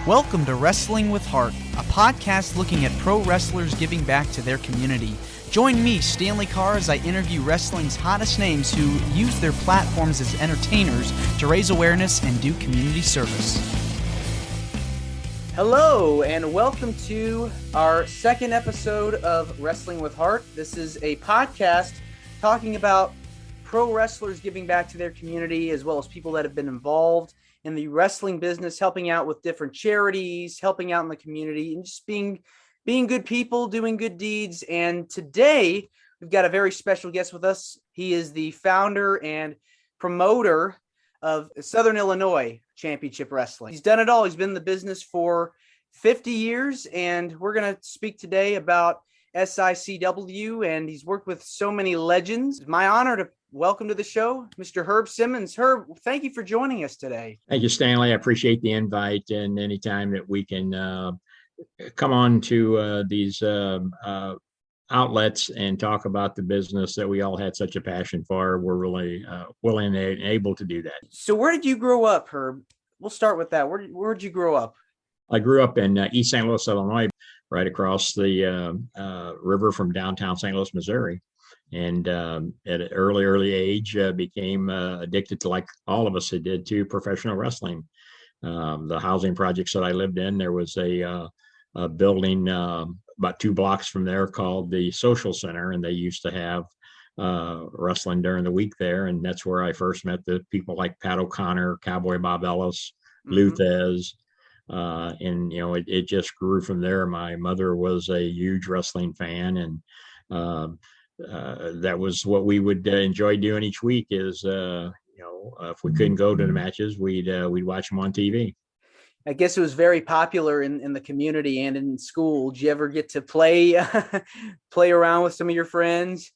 Welcome to Wrestling with Heart, a podcast looking at pro wrestlers giving back to their community. Join me, Stanley Carr, as I interview wrestling's hottest names who use their platforms as entertainers to raise awareness and do community service. Hello, and welcome to our second episode of Wrestling with Heart. This is a podcast talking about pro wrestlers giving back to their community, as well as people that have been involved in the wrestling business, helping out with different charities, helping out in the community, and just being good people, doing good deeds. And today we've got a very special guest with us. He is the founder and promoter of Southern Illinois Championship Wrestling. He's done it all. He's been in the business for 50 years, and we're going to speak today about SICW, and he's worked with so many legends. It's my honor to welcome to the show, Mr. Herb Simmons. Herb, thank you for joining us today. Thank you, Stanley. I appreciate the invite, and anytime that we can come on to these outlets and talk about the business that we all had such a passion for, we're really willing and able to do that. So where did you grow up, Herb? We'll start with that. Where did you grow up? I grew up in East St. Louis, Illinois, right across the river from downtown St. Louis, Missouri. And at an early age, became addicted to, like all of us did, to professional wrestling. The housing projects that I lived in, there was a building about 2 blocks from there called the Social Center, and they used to have wrestling during the week there. And that's where I first met the people like Pat O'Connor, Cowboy Bob Ellis, Luthez. And, you know, it just grew from there. My mother was a huge wrestling fan, and that was what we would enjoy doing each week is, if we couldn't go to the matches, we'd watch them on TV. I guess it was very popular in the community and in school. Did you ever get to play around with some of your friends?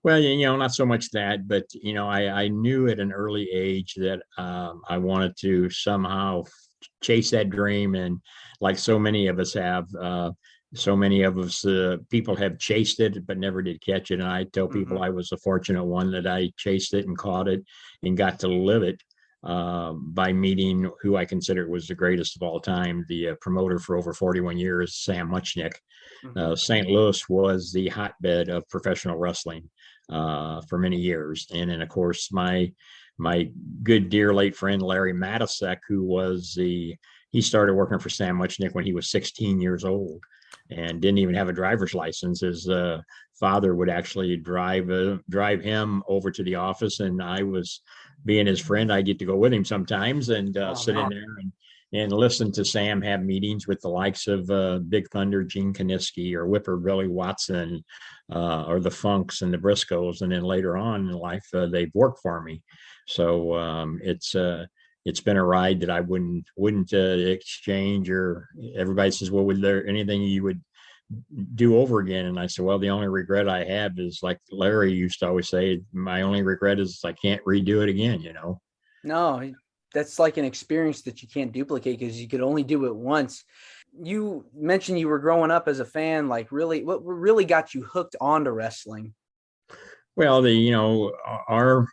Well, not so much that, but, I knew at an early age that I wanted to somehow chase that dream. And like so many of us have, people have chased it, but never did catch it. And I tell people I was the fortunate one that I chased it and caught it and got to live it by meeting who I consider was the greatest of all time, the promoter for over 41 years, Sam Muchnick. St. Louis was the hotbed of professional wrestling for many years. And then, of course, my good, dear late friend, Larry Matisek, he started working for Sam Muchnick when he was 16 years old and didn't even have a driver's license. His father would actually drive him over to the office, and I was, being his friend, I get to go with him sometimes and sit in there and listen to Sam have meetings with the likes of Big Thunder, Gene Kaniski, or Whipper Billy Watson, or the Funks and the Briscoes. And then later on in life, they've worked for me. So it's been a ride that I wouldn't exchange. Or everybody says, well, was there anything you would do over again? And I said, well, the only regret I have is, like Larry used to always say, my only regret is I can't redo it again, No, that's like an experience that you can't duplicate because you could only do it once. You mentioned you were growing up as a fan. Like, really, what really got you hooked onto wrestling? Well, our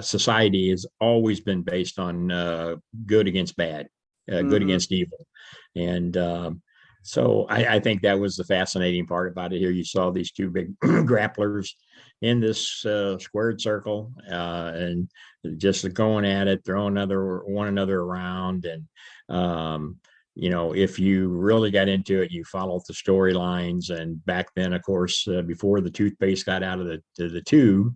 society has always been based on good against bad, good against evil. And so I think that was the fascinating part about it. Here you saw these 2 big grapplers in this squared circle and just going at it, throwing one another around. And, if you really got into it, you followed the storylines. And back then, of course, before the toothpaste got out of the tube,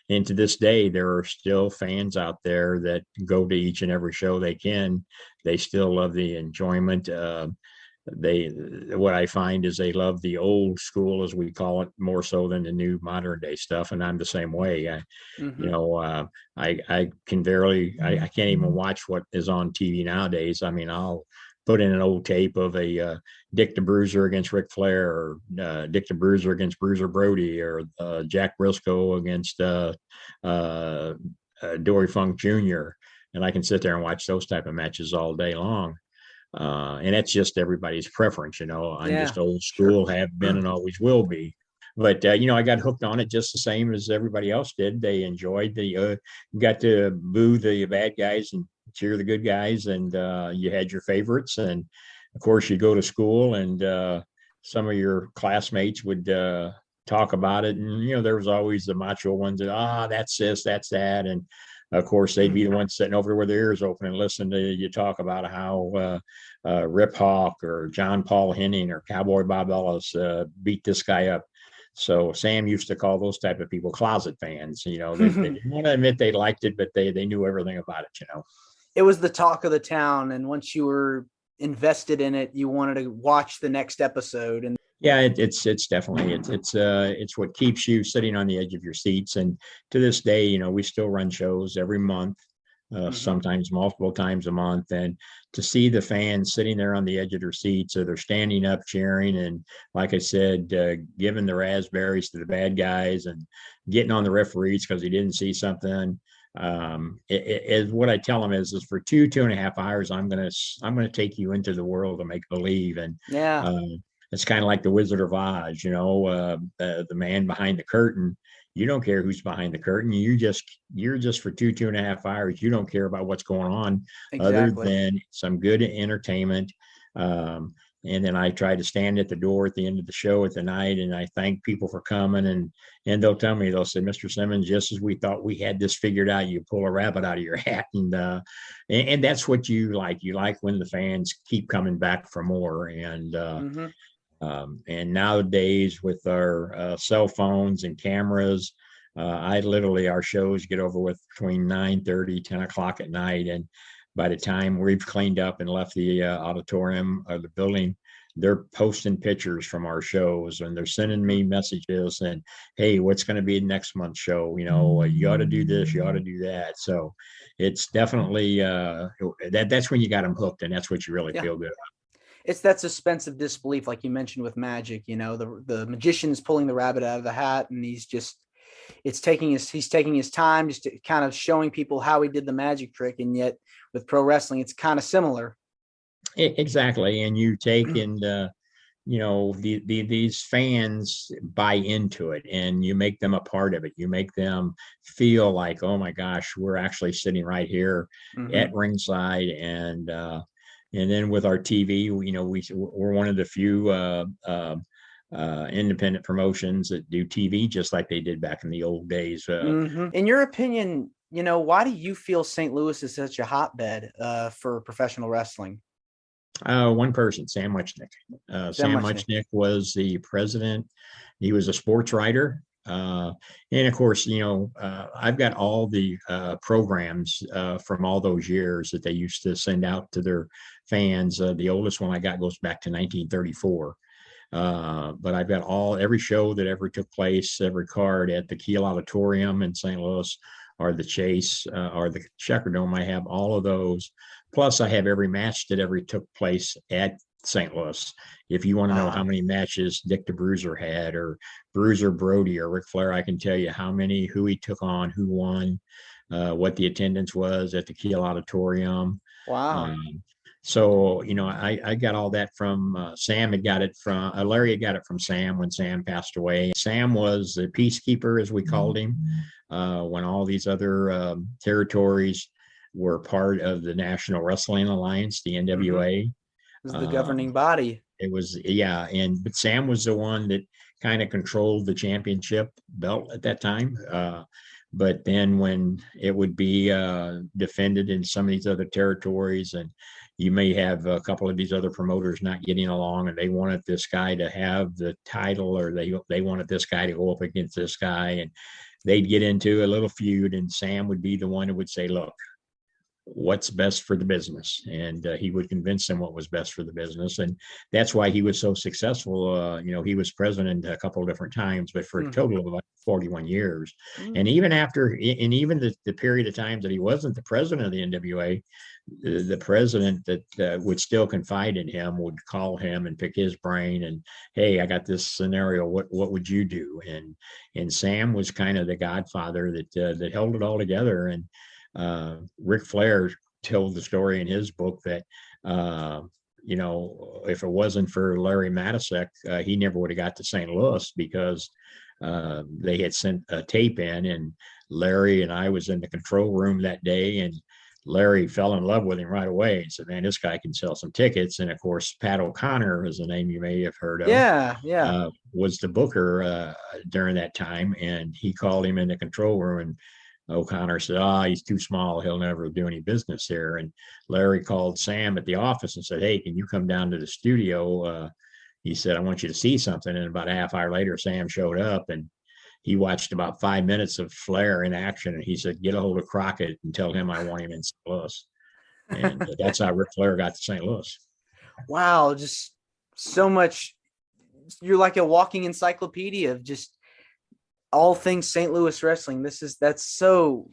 and to this day, there are still fans out there that go to each and every show they can. They still love the enjoyment. What I find is they love the old school, as we call it, more so than the new modern day stuff. And I'm the same way. I can't even watch what is on TV nowadays. I mean, I'll put in an old tape of a Dick the Bruiser against Ric Flair, or Dick the Bruiser against Bruiser Brody, or Jack Briscoe against Dory Funk Jr. And I can sit there and watch those type of matches all day long. And that's just everybody's preference. I'm just old school, have been and always will be. but I got hooked on it just the same as everybody else did. They enjoyed got to boo the bad guys and cheer the good guys, and you had your favorites. And of course, you go to school, and some of your classmates would talk about it, and there was always the macho ones that that's this, that's that, and of course they'd be the ones sitting over there with their ears open and listening to you talk about how Rip Hawk or John Paul Henning or Cowboy Bob Ellis beat this guy up. So Sam used to call those type of people closet fans. They didn't want to admit they liked it, but they knew everything about it. It was the talk of the town, and once you were invested in it, you wanted to watch the next episode. And yeah, it's definitely it's what keeps you sitting on the edge of your seats. And to this day, we still run shows every month, sometimes multiple times a month, and to see the fans sitting there on the edge of their seats, or they're standing up cheering, and like I said, giving the raspberries to the bad guys and getting on the referees because he didn't see something. What I tell them is for 2.5 hours, I'm gonna take you into the world of make believe. And yeah, it's kind of like the Wizard of Oz, the man behind the curtain. You don't care who's behind the curtain. You're just for 2.5 hours. You don't care about what's going on, other exactly. than some good entertainment. And then I try to stand at the door at the end of the show at the night, and I thank people for coming. And they'll tell me, they'll say, "Mr. Simmons, just as we thought we had this figured out, you pull a rabbit out of your hat." And that's what you like. You like when the fans keep coming back for more. And nowadays, with our cell phones and cameras, our shows get over with between 9:30, 10 o'clock at night. And by the time we've cleaned up and left the auditorium or the building, they're posting pictures from our shows, and they're sending me messages and, "Hey, what's going to be next month's show? You ought to do this, you ought to do that." So it's definitely that's when you got them hooked, and that's what you really feel good about. It's that suspense of disbelief, like you mentioned with magic. The magician's pulling the rabbit out of the hat, and he's taking his time just to kind of showing people how he did the magic trick. And yet with pro wrestling, it's kind of similar. Exactly. And you take these fans buy into it, and you make them a part of it. You make them feel like, oh my gosh, we're actually sitting right here at ringside. And then with our TV, we're one of the few independent promotions that do TV just like they did back in the old days. In your opinion, why do you feel St. Louis is such a hotbed for professional wrestling? One person, Sam Muchnick. Sam Muchnick. Muchnick was the president. He was a sports writer. And of course, I've got all the programs from all those years that they used to send out to their fans. The oldest one I got goes back to 1934. But I've got every show that ever took place, every card at the Kiel Auditorium in St. Louis, or the Chase, or the Checker Dome. I have all of those. Plus, I have every match that ever took place at St. Louis. If you want to know how many matches Dick the Bruiser had, or Bruiser Brody, or Ric Flair, I can tell you how many, who he took on, who won, what the attendance was at the Kiel Auditorium. Wow. So, I got all that from Sam. Had got it from Larry. Had got it from Sam when Sam passed away. Sam was the peacekeeper, as we called him, when all these other territories were part of the National Wrestling Alliance, the NWA. It was the governing body. It was, yeah. But Sam was the one that kind of controlled the championship belt at that time. But then when it would be defended in some of these other territories, and you may have a couple of these other promoters not getting along, and they wanted this guy to have the title, or they wanted this guy to go up against this guy, and they'd get into a little feud, and Sam would be the one who would say, "Look, what's best for the business?" And he would convince them what was best for the business. And that's why he was so successful. He was president a couple of different times, but for a total of about 41 years. And even the period of times that he wasn't the president of the NWA, the president that would still confide in him would call him and pick his brain, and, "Hey, I got this scenario. What would you do?" And Sam was kind of the godfather that held it all together. And Ric Flair told the story in his book that if it wasn't for Larry Matisek, he never would have got to St. Louis because they had sent a tape in, and Larry and I was in the control room that day, and Larry fell in love with him right away and said, man, this guy can sell some tickets. And of course, Pat O'Connor is a name you may have heard of. Yeah. Was the booker during that time, and he called him in the control room, and O'Connor said, he's too small. He'll never do any business here. And Larry called Sam at the office and said, hey, can you come down to the studio? He said, I want you to see something. And about a half hour later, Sam showed up, and he watched about 5 minutes of Flair in action. And he said, get a hold of Crockett and tell him I want him in St. Louis. And that's how Ric Flair got to St. Louis. Wow. Just so much. You're like a walking encyclopedia of just all things St. Louis wrestling. That's so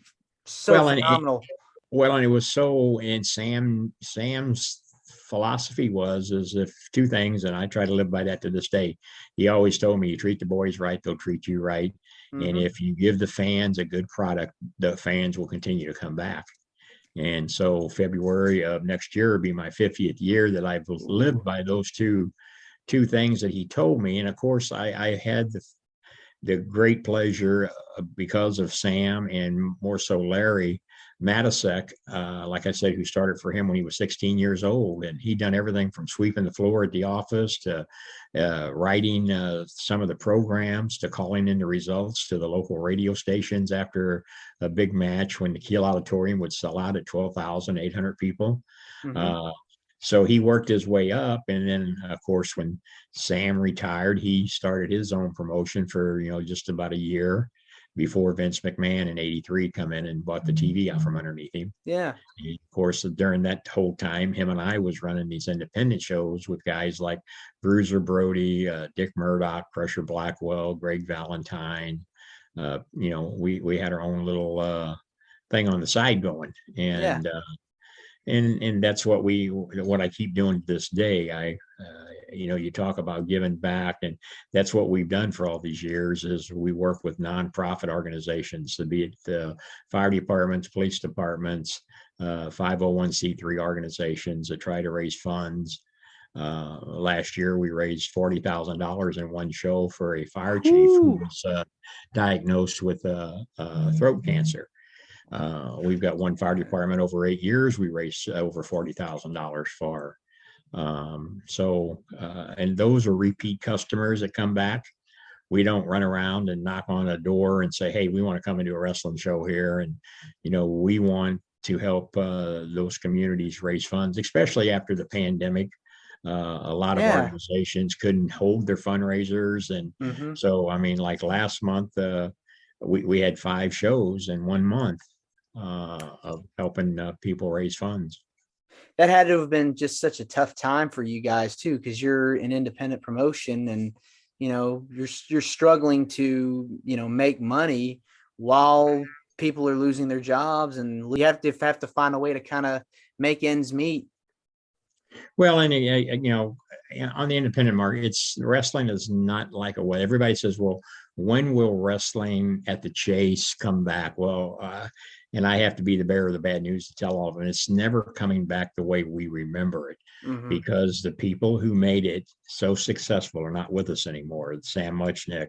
phenomenal. And it was so, and Sam's philosophy is if two things, and I try to live by that to this day. He always told me, you treat the boys right, they'll treat you right. Mm-hmm. And if you give the fans a good product, the fans will continue to come back. And so February of next year will be my 50th year that I've lived by those two things that he told me. And of course, I had the great pleasure, because of Sam and more so Larry Matisek, like I said, who started for him when he was 16 years old. And he'd done everything from sweeping the floor at the office to writing some of the programs to calling in the results to the local radio stations after a big match when the Kiel Auditorium would sell out at 12,800 people. Mm-hmm. So he worked his way up. And then, of course, when Sam retired, he started his own promotion for, just about a year before Vince McMahon in '83 come in and bought the TV out from underneath him. Yeah. And of course, during that whole time, him and I was running these independent shows with guys like Bruiser Brody, Dick Murdoch, Crusher Blackwell, Greg Valentine. We had our own little thing on the side going. And And that's what I keep doing to this day. You talk about giving back, and that's what we've done for all these years is we work with nonprofit organizations, be it the fire departments, police departments, 501c3 organizations that try to raise funds. Last year, we raised $40,000 in one show for a fire chief who was diagnosed with throat cancer. We've got one fire department over 8 years. We raised over $40,000 for. And those are repeat customers that come back. We don't run around and knock on a door and say, hey, we want to come and do a wrestling show here. And, we want to help those communities raise funds, especially after the pandemic. A lot of organizations couldn't hold their fundraisers. And so, like last month, we had 5 shows in 1 month of helping people raise funds. That had to have been just such a tough time for you guys too, because you're an independent promotion and you're struggling to make money while people are losing their jobs, and you have to find a way to kind of make ends meet. Well, and on the independent market, wrestling is not like a way. Everybody says, well, when will wrestling at the Chase come back? Well, and I have to be the bearer of the bad news to tell all of them. It's never coming back the way we remember it, because the people who made it so successful are not with us anymore. Sam Muchnick,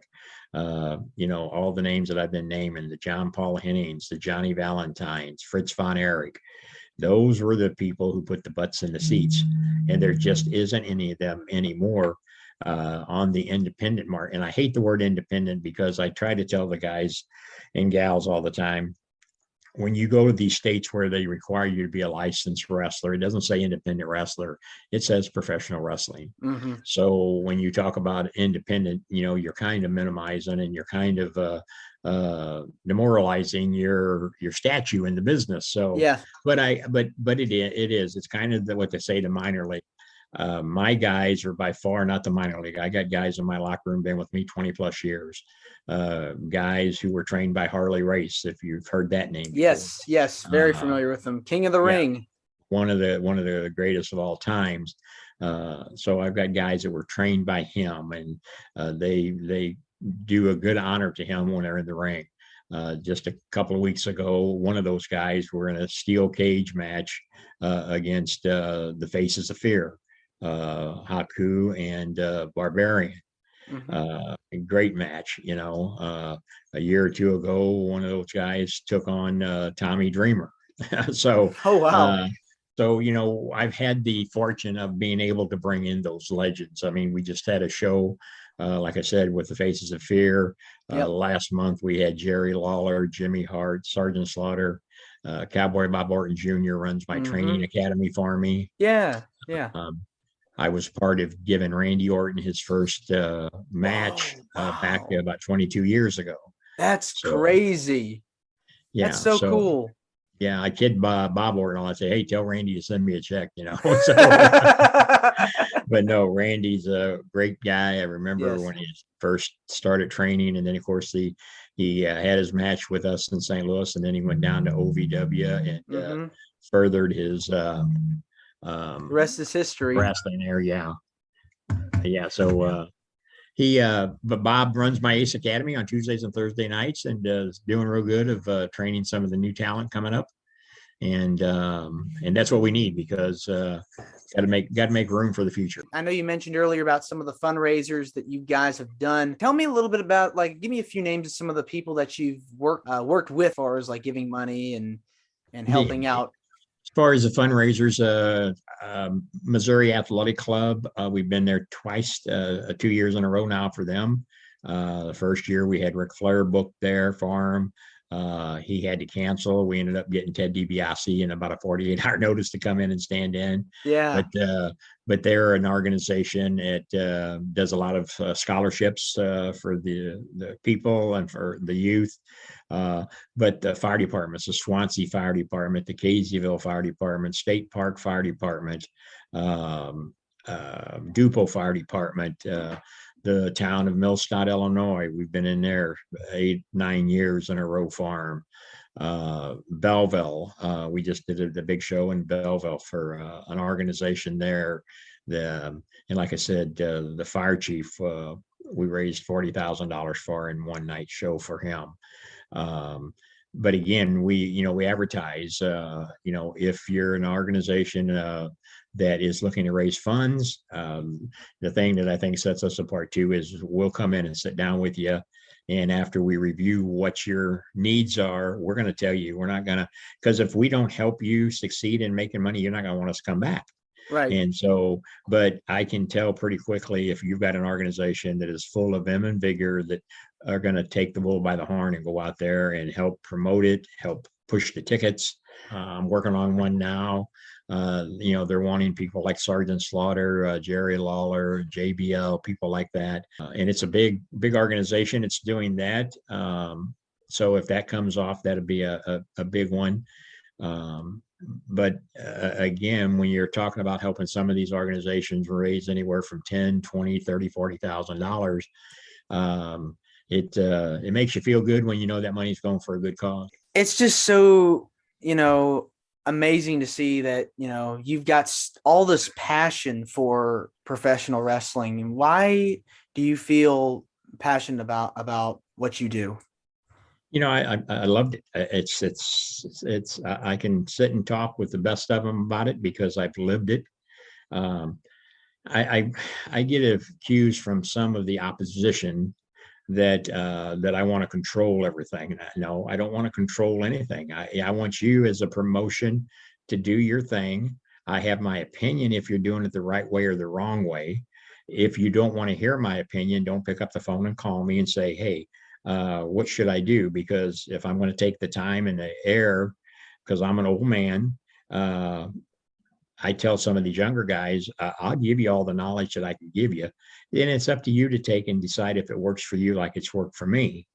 all the names that I've been naming, the John Paul Hennings, the Johnny Valentines, Fritz von Erich. Those were the people who put the butts in the seats, and there just isn't any of them anymore on the independent market. And I hate the word independent because I try to tell the guys and gals all the time, when you go to these states where they require you to be a licensed wrestler, it doesn't say independent wrestler, it says professional wrestling. So when you talk about independent, you're kind of minimizing and you're kind of demoralizing your statue in the business. So but it is, it's kind of what they say to minor league. My guys are by far not the minor league. I got guys in my locker room been with me 20 plus years. Guys who were trained by Harley Race, if you've heard that name before. Yes, very familiar with them. King of the Ring. One of the greatest of all times. So I've got guys that were trained by him, and they do a good honor to him when they're in the ring. Just a couple of weeks ago, one of those guys were in a steel cage match against the Faces of Fear. Haku and Barbarian. Mm-hmm. A great match, a year or two ago, one of those guys took on Tommy Dreamer. so, Oh, wow. uh, I've had the fortune of being able to bring in those legends. I mean, we just had a show, like I said, with the Faces of Fear. Yep. Last month, we had Jerry Lawler, Jimmy Hart, Sergeant Slaughter. Cowboy Bob Orton Jr. runs my Mm-hmm. training academy for me. Yeah. Yeah. Um, I was part of giving Randy Orton his first match Whoa. back Wow. about 22 years ago. That's So crazy. That's yeah, so cool. yeah, I kid Bob Orton. I say, hey, tell Randy to send me a check, So, but no, Randy's a great guy. I remember Yes. when he first started training, and then of course he had his match with us in St. Louis, and then he went down to OVW and Mm-hmm. furthered his The rest is history. wrestling there. Yeah, yeah. So but Bob runs my Ace Academy on Tuesdays and Thursday nights, and is doing real good of training some of the new talent coming up, and that's what we need because got to make room for the future. I know you mentioned earlier about some of the fundraisers that you guys have done. Tell me a little bit about, like, give me a few names of some of the people that you've worked with, as far as like giving money and The helping out. As far as the fundraisers, Missouri Athletic Club, we've been there twice, 2 years in a row now for them. The first year we had Ric Flair booked there for him. He had to cancel. We ended up getting Ted DiBiase in about a 48-hour notice to come in and stand in. Yeah. But they're an organization that does a lot of scholarships for the people and for the youth. But the fire departments, the Swansea Fire Department, the Caseyville Fire Department, State Park Fire Department, Dupo Fire Department, the town of Millstadt, Illinois. We've been in there 8-9 years in a row farm. Belleville, we just did the big show in Belleville for an organization there. And like I said, the fire chief, we raised $40,000 for in one night show for him. But again, we advertise, if you're an organization that is looking to raise funds, the thing that I think sets us apart too is we'll come in and sit down with you. And after we review what your needs are, we're going to tell you. We're not going to, because if we don't help you succeed in making money, you're not going to want us to come back. Right. And so, but I can tell pretty quickly if you've got an organization that is full of vim and vigor that are going to take the bull by the horn and go out there and help promote it, help push the tickets. I'm working on one now. They're wanting people like Sergeant Slaughter, Jerry Lawler, JBL, people like that. And it's a big organization. It's doing that. So if that comes off, that'd be a big one. But again, when you're talking about helping some of these organizations raise anywhere from 10, 20, 30, $40,000, it makes you feel good when you know that money's going for a good cause. It's just so, amazing to see that, you've got all this passion for professional wrestling. And why do you feel passionate about what you do? I loved it. It's I can sit and talk with the best of them about it because I've lived it. I get accused from some of the opposition that I want to control everything. No, I don't want to control anything. I want you as a promotion to do your thing. I have my opinion if you're doing it the right way or the wrong way. If you don't want to hear my opinion, don't pick up the phone and call me and say, hey, what should I do? Because if I'm going to take the time and the air, because I'm an old man, I tell some of these younger guys, I'll give you all the knowledge that I can give you. Then it's up to you to take and decide if it works for you like it's worked for me.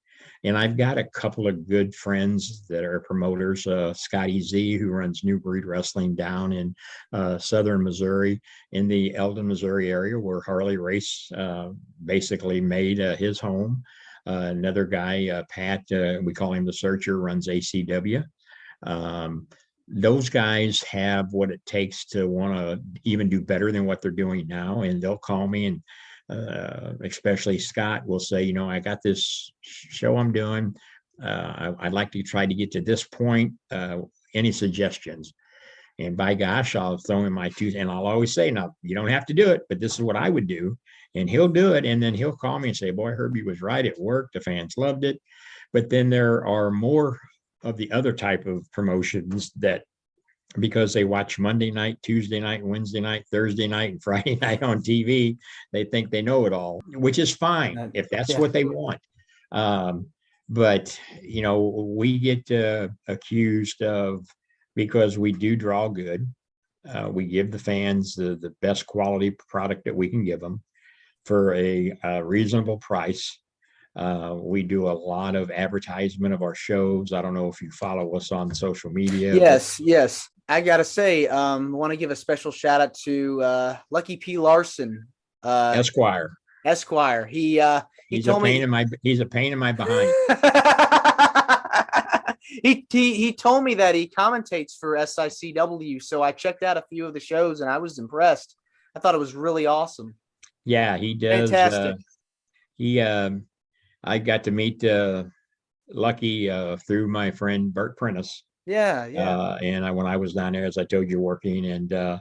And I've got a couple of good friends that are promoters, Scotty Z, who runs New Breed Wrestling down in southern Missouri, in the Eldon, Missouri area, where Harley Race basically made his home. Another guy, Pat, we call him the Searcher, runs ACW. Those guys have what it takes to want to even do better than what they're doing now. And they'll call me, and especially Scott will say, I got this show I'm doing. I'd like to try to get to this point. Any suggestions? And by gosh, I'll throw in my two, and I'll always say, now, you don't have to do it, but this is what I would do. And he'll do it. And then he'll call me and say, boy, Herbie was right. It worked. The fans loved it. But then there are more of the other type of promotions that, because they watch Monday night, Tuesday night, Wednesday night, Thursday night, and Friday night on TV, they think they know it all, which is fine if that's what they want. But, we get accused of, because we do draw good, we give the fans the best quality product that we can give them for a reasonable price. We do a lot of advertisement of our shows. I don't know if you follow us on social media. Yes. I gotta say, I want to give a special shout out to Lucky P. Larson, Esquire. He's a pain in my behind. He told me that he commentates for SICW, so I checked out a few of the shows and I was impressed. I thought it was really awesome. Yeah, he does. Fantastic. I got to meet Lucky through my friend Bert Prentice. Yeah. And when I was down there, as I told you, working, and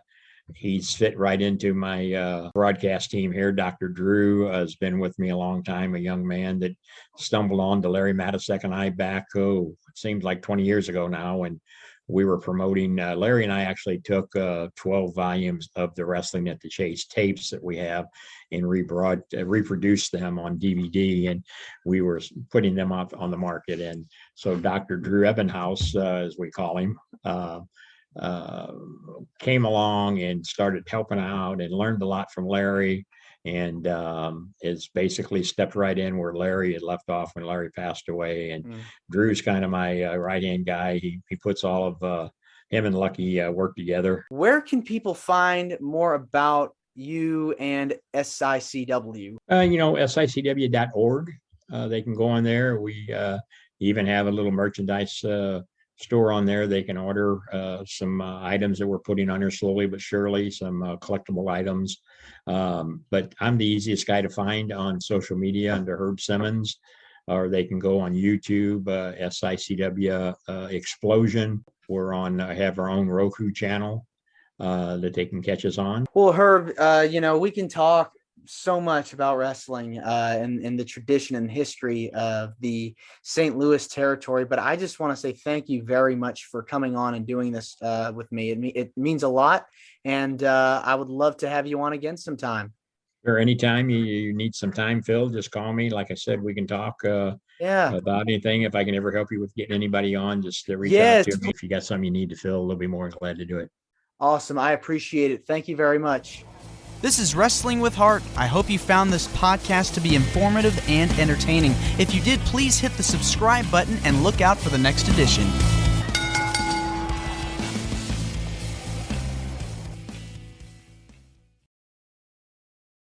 he's fit right into my broadcast team here. Dr. Drew has been with me a long time, a young man that stumbled on to Larry Matisek and I back, it seems like 20 years ago now. And we were promoting, Larry and I actually took 12 volumes of the Wrestling at the Chase tapes that we have and reproduced them on DVD, and we were putting them up on the market. And so Dr. Drew Ebenhaus, as we call him, came along and started helping out and learned a lot from Larry, and is basically stepped right in where Larry had left off when Larry passed away. And Drew's kind of my right-hand guy. He puts all of him and Lucky work together. Where can people find more about you and SICW? SICW.org. They can go on there. We even have a little merchandise store on there. They can order some items that we're putting on there slowly but surely, some collectible items. But I'm the easiest guy to find on social media under Herb Simmons, or they can go on YouTube, SICW Explosion. We're have our own Roku channel that they can catch us on. Well, Herb, we can talk so much about wrestling and the tradition and history of the St. Louis territory, but I just want to say thank you very much for coming on and doing this with me. It means a lot, and I would love to have you on again sometime. Or anytime you need some time, Phil, just call me. Like I said, we can talk about anything. If I can ever help you with getting anybody on, just reach out to me. If you got something you need to fill, they'll be more than glad to do it. Awesome. I appreciate it. Thank you very much. This is Wrestling with Heart. I hope you found this podcast to be informative and entertaining. If you did, please hit the subscribe button and look out for the next edition.